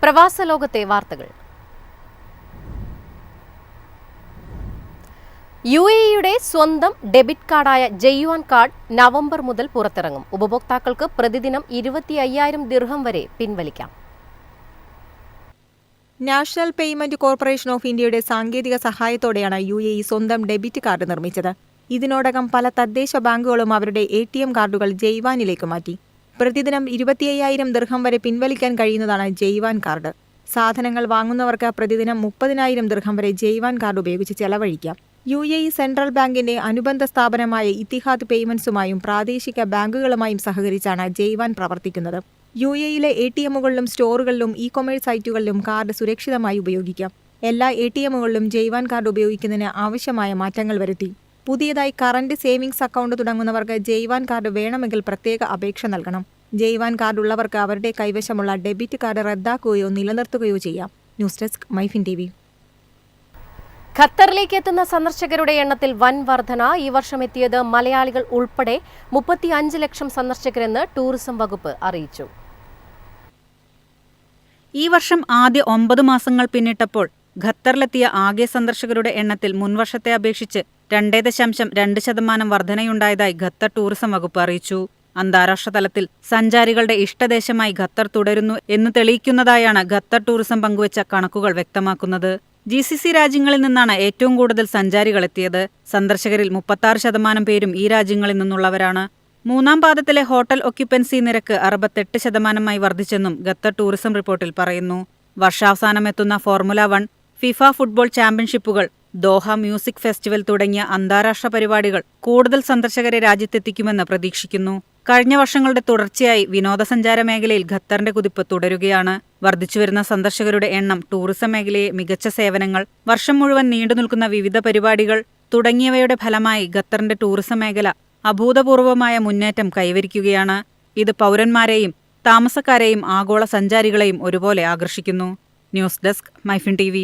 പ്രവാസ ലോകത്തെ വാർത്തകൾ. UAE-യുടെ സ്വന്തം ഡെബിറ്റ് കാർഡായ ജയ്വാൻ കാർഡ് നവംബർ മുതൽ പുറത്തിറങ്ങും. ഉപഭോക്താക്കൾക്ക് പ്രതിദിനം 25,000 ദിർഹം വരെ പിൻവലിക്കാം. നാഷണൽ പേയ്മെന്റ് കോർപ്പറേഷൻ ഓഫ് ഇന്ത്യയുടെ സാങ്കേതിക സഹായത്തോടെയാണ് UAE സ്വന്തം ഡെബിറ്റ് കാർഡ് നിർമ്മിച്ചത്. ഇതിനോടകം പല തദ്ദേശ ബാങ്കുകളും അവരുടെ ATM കാർഡുകൾ ജയ്വാനിലേക്ക് മാറ്റി. പ്രതിദിനം 25,000 ദിർഹം വരെ പിൻവലിക്കാൻ കഴിയുന്നതാണ് ജയ്വാൻ കാർഡ്. സാധനങ്ങൾ വാങ്ങുന്നവർക്ക് പ്രതിദിനം 30,000 ദിർഹം വരെ ജയ്വാൻ കാർഡ് ഉപയോഗിച്ച് ചെലവഴിക്കാം. UAE സെൻട്രൽ ബാങ്കിന്റെ അനുബന്ധ സ്ഥാപനമായ ഇത്തിഹാദ് പേയ്മെന്റ്സുമായും പ്രാദേശിക ബാങ്കുകളുമായും സഹകരിച്ചാണ് ജയ്വാൻ പ്രവർത്തിക്കുന്നത്. UAE-യിലെ ATM-കളിലും സ്റ്റോറുകളിലും ഇ-കൊമേഴ്സ് സൈറ്റുകളിലും കാർഡ് സുരക്ഷിതമായി ഉപയോഗിക്കാം. എല്ലാ ATM-കളിലും ജയ്വാൻ കാർഡ് ഉപയോഗിക്കുന്നതിന് ആവശ്യമായ മാറ്റങ്ങൾ വരുത്തി. പുതിയതായി കറന്റ് സേവിങ്സ് അക്കൗണ്ട് തുടങ്ങുന്നവർക്ക് ജയ്വാൻ കാർഡ് വേണമെങ്കിൽ പ്രത്യേക അപേക്ഷ നൽകണം. ജയ്വാൻ കാർഡ് ഉള്ളവർക്ക് അവരുടെ കൈവശമുള്ള ഡെബിറ്റ് കാർഡ് റദ്ദാക്കുകയോ നിലനിർത്തുകയോ ചെയ്യാം. News desk MyFin TV. ഖത്തറിലേക്ക് എത്തുന്ന സന്ദർശകരുടെ എണ്ണത്തിൽ വൻ വർധന. ഈ വർഷം എത്തിയത് മലയാളികൾ ഉൾപ്പെടെ 35 ലക്ഷം സന്ദർശകരെന്ന് ടൂറിസം വകുപ്പ് അറിയിച്ചു. ഈ വർഷം ആദ്യ 9 മാസങ്ങൾ പിന്നിട്ടപ്പോൾ ഖത്തറിലെത്തിയ ആകെ സന്ദർശകരുടെ എണ്ണത്തിൽ മുൻവർഷത്തെ അപേക്ഷിച്ച് 2.2% വർധനയുണ്ടായതായി ഖത്തർ ടൂറിസം വകുപ്പ് അറിയിച്ചു. അന്താരാഷ്ട്ര തലത്തിൽ സഞ്ചാരികളുടെ ഇഷ്ടദേശമായി ഖത്തർ തുടരുന്നു എന്ന് തെളിയിക്കുന്നതായാണ് ഖത്തർ ടൂറിസം പങ്കുവച്ച കണക്കുകൾ വ്യക്തമാക്കുന്നത്. GCC രാജ്യങ്ങളിൽ നിന്നാണ് ഏറ്റവും കൂടുതൽ സഞ്ചാരികൾ എത്തിയത്. സന്ദർശകരിൽ 36% പേരും ഈ രാജ്യങ്ങളിൽ നിന്നുള്ളവരാണ്. മൂന്നാം പാദത്തിലെ ഹോട്ടൽ ഒക്യുപ്പൻസി നിരക്ക് 68% വർദ്ധിച്ചെന്നും ഖത്തർ ടൂറിസം റിപ്പോർട്ടിൽ പറയുന്നു. വർഷാവസാനം എത്തുന്ന ഫോർമുല 1, ഫിഫ ഫുട്ബോൾ ചാമ്പ്യൻഷിപ്പുകൾ, ദോഹ മ്യൂസിക് ഫെസ്റ്റിവൽ തുടങ്ങിയ അന്താരാഷ്ട്ര പരിപാടികൾ കൂടുതൽ സന്ദർശകരെ രാജ്യത്തെത്തിക്കുമെന്ന് പ്രതീക്ഷിക്കുന്നു. കഴിഞ്ഞ വർഷങ്ങളുടെ തുടർച്ചയായി വിനോദസഞ്ചാര മേഖലയിൽ ഖത്തറിന്റെ കുതിപ്പ് തുടരുകയാണ്. വർദ്ധിച്ചുവരുന്ന സന്ദർശകരുടെ എണ്ണം, ടൂറിസം മേഖലയെ മികച്ച സേവനങ്ങൾ, വർഷം മുഴുവൻ നീണ്ടുനിൽക്കുന്ന വിവിധ പരിപാടികൾ തുടങ്ങിയവയുടെ ഫലമായി ഖത്തറിന്റെ ടൂറിസം മേഖല അഭൂതപൂർവമായ മുന്നേറ്റം കൈവരിക്കുകയാണ്. ഇത് പൗരന്മാരെയും താമസക്കാരെയും ആഗോള സഞ്ചാരികളെയും ഒരുപോലെ ആകർഷിക്കുന്നു. News desk MyFin TV.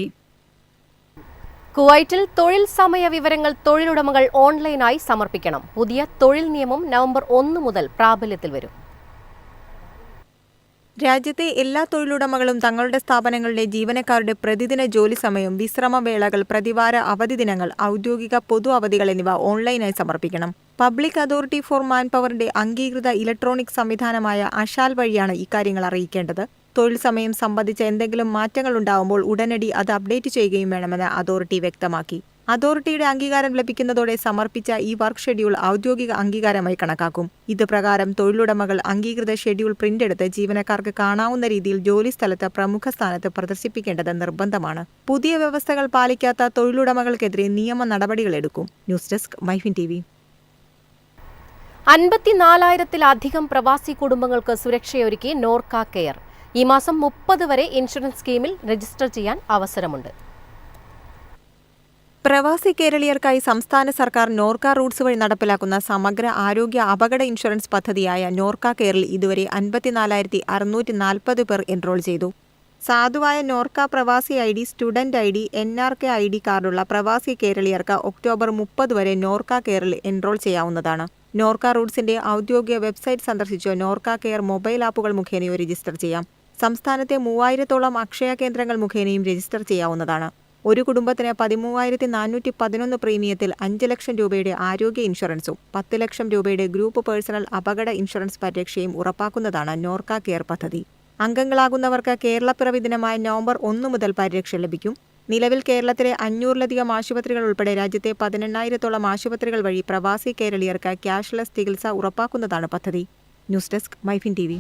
കുവൈറ്റിൽ തൊഴിൽ സമയ വിവരങ്ങൾ തൊഴിലുടമകൾ ഓൺലൈനായി സമർപ്പിക്കണം. പുതിയ തൊഴിൽ നിയമം നവംബർ 1 മുതൽ പ്രാബല്യത്തിൽ വരും. രാജ്യത്തെ എല്ലാ തൊഴിലുടമകളും തങ്ങളുടെ സ്ഥാപനങ്ങളിലെ ജീവനക്കാരുടെ പ്രതിദിന ജോലി സമയം, വിശ്രമവേളകൾ, പ്രതിവാര അവധി ദിനങ്ങൾ, ഔദ്യോഗിക പൊതു അവധികൾ എന്നിവ ഓൺലൈനായി സമർപ്പിക്കണം. പബ്ലിക് അതോറിറ്റി ഫോർ മാൻപവറിന്റെ അംഗീകൃത ഇലക്ട്രോണിക് സംവിധാനമായ അഷാൽ വഴിയാണ് ഇക്കാര്യങ്ങൾ അറിയിക്കേണ്ടത്. തൊഴിൽ സമയം സംബന്ധിച്ച എന്തെങ്കിലും മാറ്റങ്ങൾ ഉണ്ടാകുമ്പോൾ ഉടനടി അത് അപ്ഡേറ്റ് ചെയ്യുകയും വേണമെന്ന് അതോറിറ്റി വ്യക്തമാക്കി. അതോറിറ്റിയുടെ അംഗീകാരം ലഭിക്കുന്നതോടെ സമർപ്പിച്ച ഈ വർക്ക് ഷെഡ്യൂൾ ഔദ്യോഗിക അംഗീകാരമായി കണക്കാക്കും. ഇത് പ്രകാരം തൊഴിലുടമകൾ അംഗീകൃത ഷെഡ്യൂൾ പ്രിന്റ് എടുത്ത് ജീവനക്കാർക്ക് കാണാവുന്ന രീതിയിൽ ജോലിസ്ഥലത്ത് പ്രമുഖ സ്ഥാനത്ത് പ്രദർശിപ്പിക്കേണ്ടത് നിർബന്ധമാണ്. പുതിയ വ്യവസ്ഥകൾ പാലിക്കാത്ത തൊഴിലുടമകൾക്കെതിരെ നിയമ നടപടികളെടുക്കും. News desk MyFin TV. 54,000-ത്തിലധികം പ്രവാസി കുടുംബങ്ങൾക്ക് സുരക്ഷയൊരുക്കി നോർക്ക കെയർ. ഈ മാസം 30 വരെ ഇൻഷുറൻസ് സ്കീമിൽ രജിസ്റ്റർ ചെയ്യാൻ അവസരമുണ്ട്. പ്രവാസി കേരളീയർക്കായി സംസ്ഥാന സർക്കാർ നോർക്ക റൂട്ട്സ് വഴി നടപ്പിലാക്കുന്ന സമഗ്ര ആരോഗ്യ അപകട ഇൻഷുറൻസ് പദ്ധതിയായ നോർക്ക കെയറിൽ ഇതുവരെ 54,640 പേർ എൻറോൾ ചെയ്തു. സാധുവായ നോർക്ക പ്രവാസി ID, student ID, NRK ID കാർഡുള്ള പ്രവാസി കേരളീയർക്ക് ഒക്ടോബർ 30 വരെ നോർക്ക കെയറിൽ എൻറോൾ ചെയ്യാവുന്നതാണ്. നോർക്ക റൂട്ട്സിന്റെ ഔദ്യോഗിക വെബ്സൈറ്റ് സന്ദർശിച്ചോ നോർക്ക കെയർ മൊബൈൽ ആപ്പുകൾ മുഖേനയോ രജിസ്റ്റർ ചെയ്യാം. സംസ്ഥാനത്തെ 3000-ഓളം അക്ഷയ കേന്ദ്രങ്ങൾ മുഖേനയും രജിസ്റ്റർ ചെയ്യാവുന്നതാണ്. ഒരു കുടുംബത്തിന് 13,411 പ്രീമിയത്തിൽ 5 ലക്ഷം രൂപയുടെ ആരോഗ്യ ഇൻഷുറൻസും 10 ലക്ഷം രൂപയുടെ ഗ്രൂപ്പ് പേഴ്സണൽ അപകട ഇൻഷുറൻസ് പരിരക്ഷയും ഉറപ്പാക്കുന്നതാണ് നോർക്ക കെയർ പദ്ധതി. അംഗങ്ങളാകുന്നവർക്ക് കേരളപ്പിറവി ദിനമായ നവംബർ 1 മുതൽ പരിരക്ഷ ലഭിക്കും. നിലവിൽ കേരളത്തിലെ 500-ലധികം ആശുപത്രികൾ ഉൾപ്പെടെ രാജ്യത്തെ 18,000-ഓളം ആശുപത്രികൾ വഴി പ്രവാസി കേരളീയർക്ക് ക്യാഷ്ലെസ് ചികിത്സ ഉറപ്പാക്കുന്നതാണ് പദ്ധതി. News desk MyFin TV.